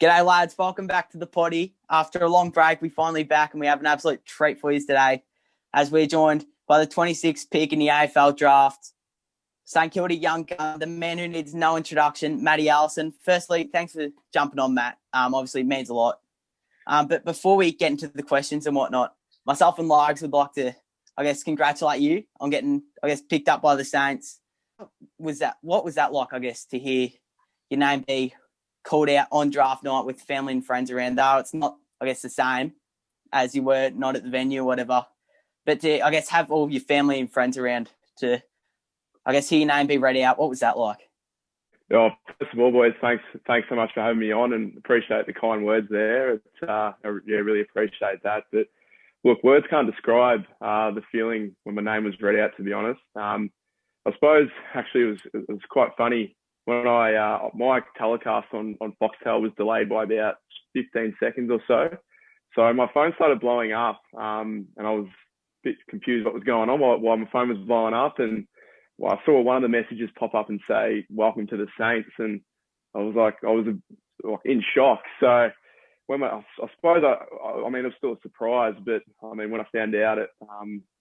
G'day lads, welcome back to the potty. After a long break, we're finally back and we have an absolute treat for you today as we're joined by the 26th pick in the AFL draft, St Kilda young gun, the man who needs no introduction, Matty Allison. Firstly, thanks for jumping on, Matt. Obviously, it means a lot. But before we get into the questions and whatnot, myself and Largs would like to, congratulate you on getting, picked up by the Saints. What was that like, to hear your name be called out on draft night with family and friends around, though it's not, the same as you were not at the venue or whatever. But to, have all your family and friends around to, hear your name be read out. What was that like? Oh, first of all, boys, thanks so much for having me on and appreciate the kind words there. I really appreciate that. But look, words can't describe the feeling when my name was read out, to be honest. I suppose actually it was quite funny. When my telecast on Foxtel was delayed by about 15 seconds or so. So my phone started blowing up and I was a bit confused what was going on while my phone was blowing up. And I saw one of the messages pop up and say, "Welcome to the Saints." And I was in shock. So when I suppose it was still a surprise, but when I found out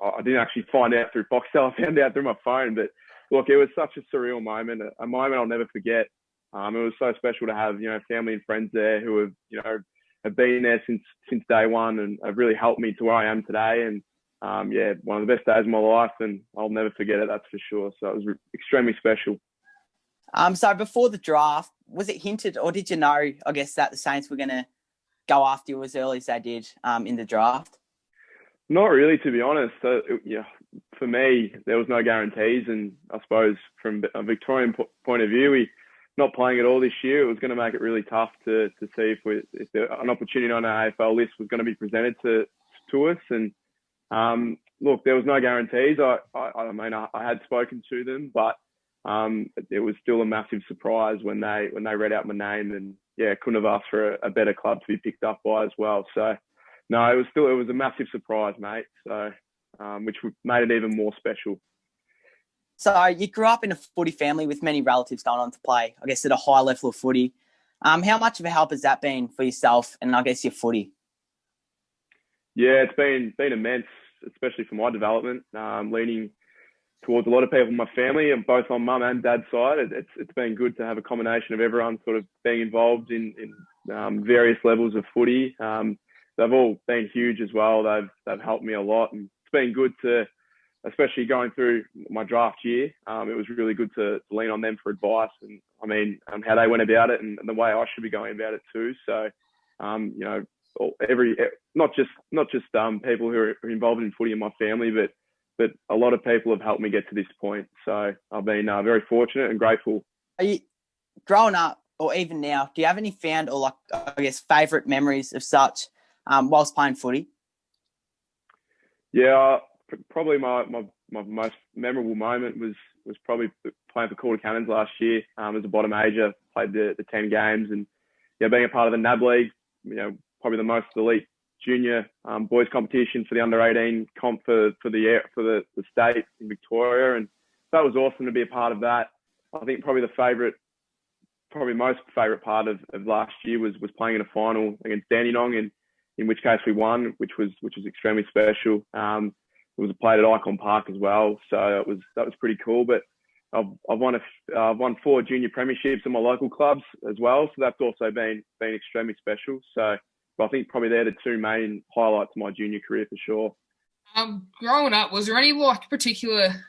I didn't actually find out through Foxtel. I found out through my phone, but look, it was such a surreal moment, a moment I'll never forget. It was so special to have, family and friends there who have been there since day one and have really helped me to where I am today. And one of the best days of my life, and I'll never forget it, that's for sure. So it was extremely special. So before the draft, was it hinted or did you know, that the Saints were going to go after you as early as they did in the draft? Not really, to be honest. For me, there was no guarantees, and I suppose from a Victorian point of view, we not playing at all this year, it was going to make it really tough to see if an opportunity on our AFL list was going to be presented to us. And look, there was no guarantees. I had spoken to them, but it was still a massive surprise when they read out my name, and couldn't have asked for a better club to be picked up by as well. So no, it was a massive surprise, mate. So which made it even more special. So you grew up in a footy family with many relatives going on to play, at a high level of footy. How much of a help has that been for yourself and your footy? Yeah, it's been immense, especially for my development. Leaning towards a lot of people in my family, and both on mum and dad's side, it's been good to have a combination of everyone sort of being involved in various levels of footy. They've all been huge as well. They've helped me a lot, and it's been good to, especially going through my draft year. It was really good to lean on them for advice and how they went about it and the way I should be going about it too. So, not just people who are involved in footy in my family, but a lot of people have helped me get to this point. So I've been very fortunate and grateful. Are you growing up, or even now, do you have any found or favourite memories of such whilst playing footy? Yeah, probably my most memorable moment was probably playing for Kilda Cannons last year as a bottom major. Played the 10 games, and being a part of the NAB League, probably the most elite junior boys competition for the under 18 comp for the state in Victoria, and that was awesome to be a part of that. I think probably most favourite part of last year was playing in a final against Dandenong, and in which case we won, which was extremely special. It was played at Icon Park as well, so that was pretty cool. But I've won 4 junior premierships in my local clubs as well, so that's also been extremely special. So I think probably they're the 2 main highlights of my junior career for sure. Growing up, was there any particular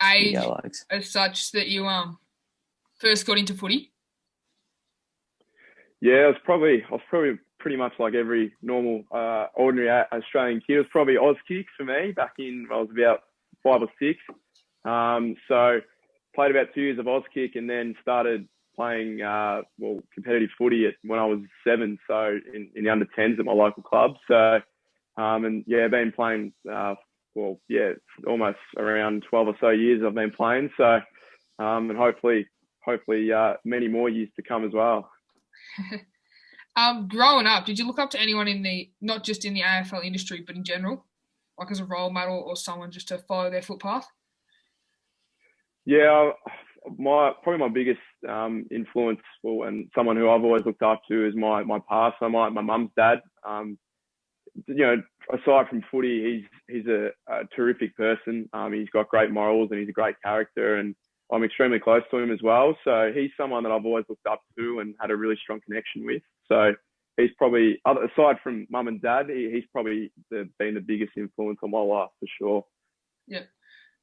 age as such that you first got into footy? Yeah, I was probably pretty much like every normal, ordinary Australian kid. It was probably Auskick for me back in, I was about 5 or 6. So played about 2 years of Auskick and then started playing, competitive footy when I was 7. So in the under 10s at my local club. So, been playing, almost around 12 or so years I've been playing. So, and hopefully many more years to come as well. Growing up, did you look up to anyone not just in the AFL industry, but in general, like as a role model or someone just to follow their footpath? Yeah, probably my biggest influence, and someone who I've always looked up to, is my past. So my mum's dad. Aside from footy, he's a terrific person. He's got great morals and he's a great character, and I'm extremely close to him as well. So he's someone that I've always looked up to and had a really strong connection with. So he's probably, aside from mum and dad, he's probably been the biggest influence on my life for sure. Yeah.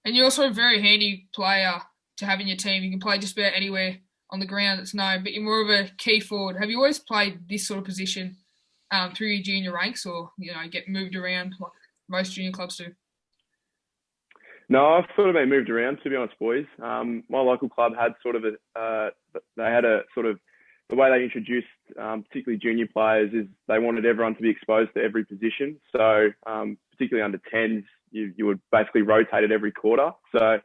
And you're also a very handy player to have in your team. You can play just about anywhere on the ground that's known, but you're more of a key forward. Have you always played this sort of position through your junior ranks, or get moved around like most junior clubs do? No, I've sort of been moved around, to be honest, boys. My local club had sort of the way they introduced particularly junior players is they wanted everyone to be exposed to every position. So particularly under 10s, you would basically rotate it every quarter. So,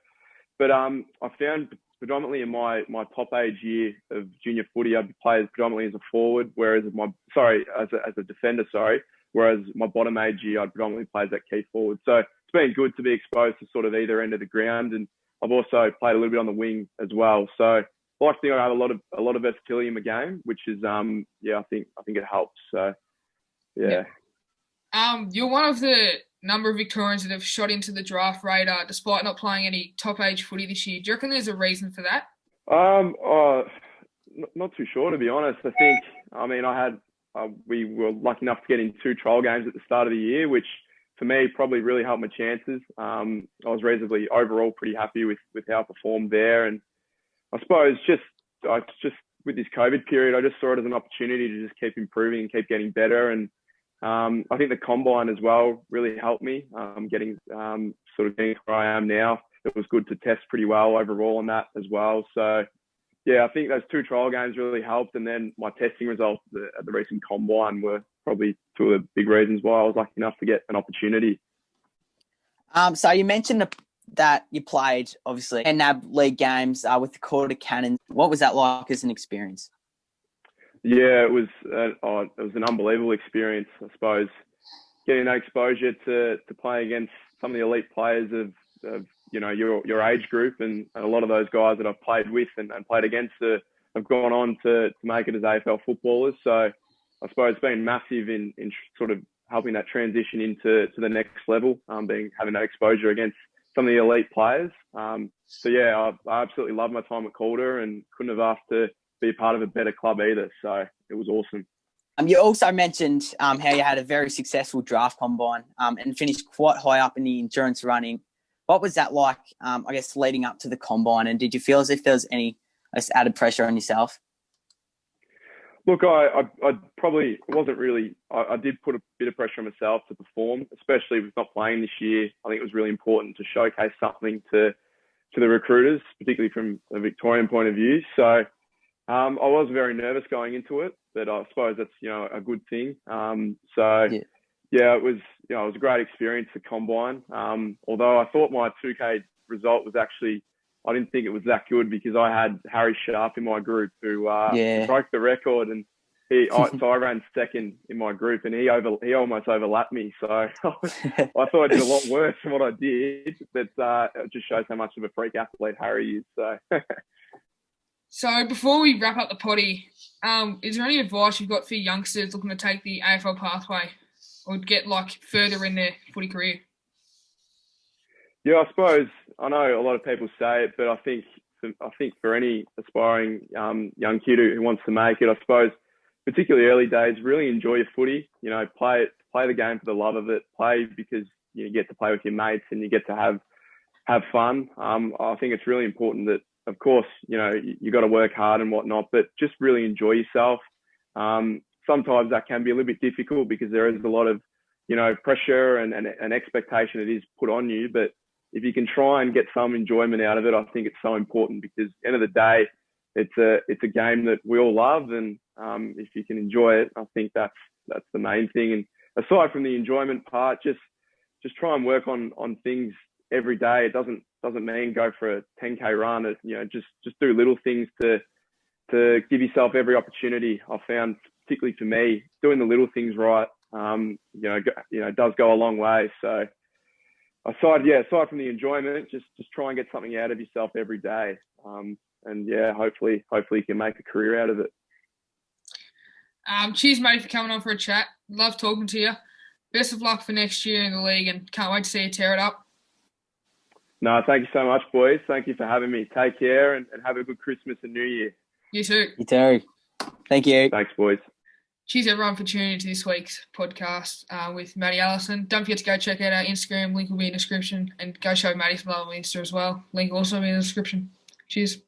but I found predominantly in my top age year of junior footy, I'd play predominantly as a forward, whereas as a defender, whereas my bottom age year, I'd predominantly play as that key forward. So it's been good to be exposed to sort of either end of the ground, and I've also played a little bit on the wing as well. So I like to think I have a lot of versatility in my game, which is I think it helps. So yeah. You're one of the number of Victorians that have shot into the draft radar despite not playing any top age footy this year. Do you reckon there's a reason for that? Not too sure, to be honest. I think, we were lucky enough to get in 2 trial games at the start of the year, which for me probably really helped my chances. I was reasonably overall pretty happy with how I performed there. And I suppose just with this COVID period, I just saw it as an opportunity to just keep improving and keep getting better. And I think the combine as well really helped me getting where I am now. It was good to test pretty well overall on that as well. So yeah, I think those 2 trial games really helped. And then my testing results at the recent combine were probably 2 of the big reasons why I was lucky enough to get an opportunity. So you mentioned that you played, obviously, NAB League games with the Kilda Cannons. What was that like as an experience? Yeah, it was an unbelievable experience, I suppose. Getting that exposure to play against some of the elite players of your age group, and a lot of those guys that I've played with and played against have gone on to make it as AFL footballers. So I suppose it's been massive in sort of helping that transition into the next level, having that exposure against some of the elite players. So yeah, I absolutely loved my time at Kilda and couldn't have asked to be a part of a better club either. So it was awesome. You also mentioned how you had a very successful draft combine and finished quite high up in the endurance running. What was that like, leading up to the combine? And did you feel as if there was any added pressure on yourself? Look, I probably wasn't really. I did put a bit of pressure on myself to perform, especially with not playing this year. I think it was really important to showcase something to the recruiters, particularly from a Victorian point of view. So I was very nervous going into it, but I suppose that's a good thing. It was it was a great experience, the combine. Although I thought my 2K result was actually, I didn't think it was that good because I had Harry Sharp in my group who broke the record, and so I ran second in my group, and he almost overlapped me. So I thought I did a lot worse than what I did, but it just shows how much of a freak athlete Harry is. So. So before we wrap up the potty, is there any advice you've got for youngsters looking to take the AFL pathway or get further in their footy career? Yeah, I suppose I know a lot of people say it, but I think for any aspiring young kid who wants to make it, I suppose particularly early days, really enjoy your footy. Play the game for the love of it. Play because you get to play with your mates and you get to have fun. I think it's really important that, of course, you got to work hard and whatnot, but just really enjoy yourself. Sometimes that can be a little bit difficult because there is a lot of, pressure and expectation that is put on you. But if you can try and get some enjoyment out of it, I think it's so important because at the end of the day, it's a game that we all love. And if you can enjoy it, I think that's the main thing. And aside from the enjoyment part, just try and work on things every day. It doesn't mean go for a 10K run. Just do little things to give yourself every opportunity. I found, particularly for me, doing the little things right, does go a long way. So aside from the enjoyment, just try and get something out of yourself every day. And yeah, hopefully you can make a career out of it. Cheers, mate, for coming on for a chat. Love talking to you. Best of luck for next year in the league, and can't wait to see you tear it up. No, thank you so much, boys. Thank you for having me. Take care and have a good Christmas and New Year. You too. You too. Thank you. Thanks, boys. Cheers, everyone, for tuning into this week's podcast with Maddie Allison. Don't forget to go check out our Instagram. Link will be in the description. And go show Maddie some love on Insta as well. Link will also be in the description. Cheers.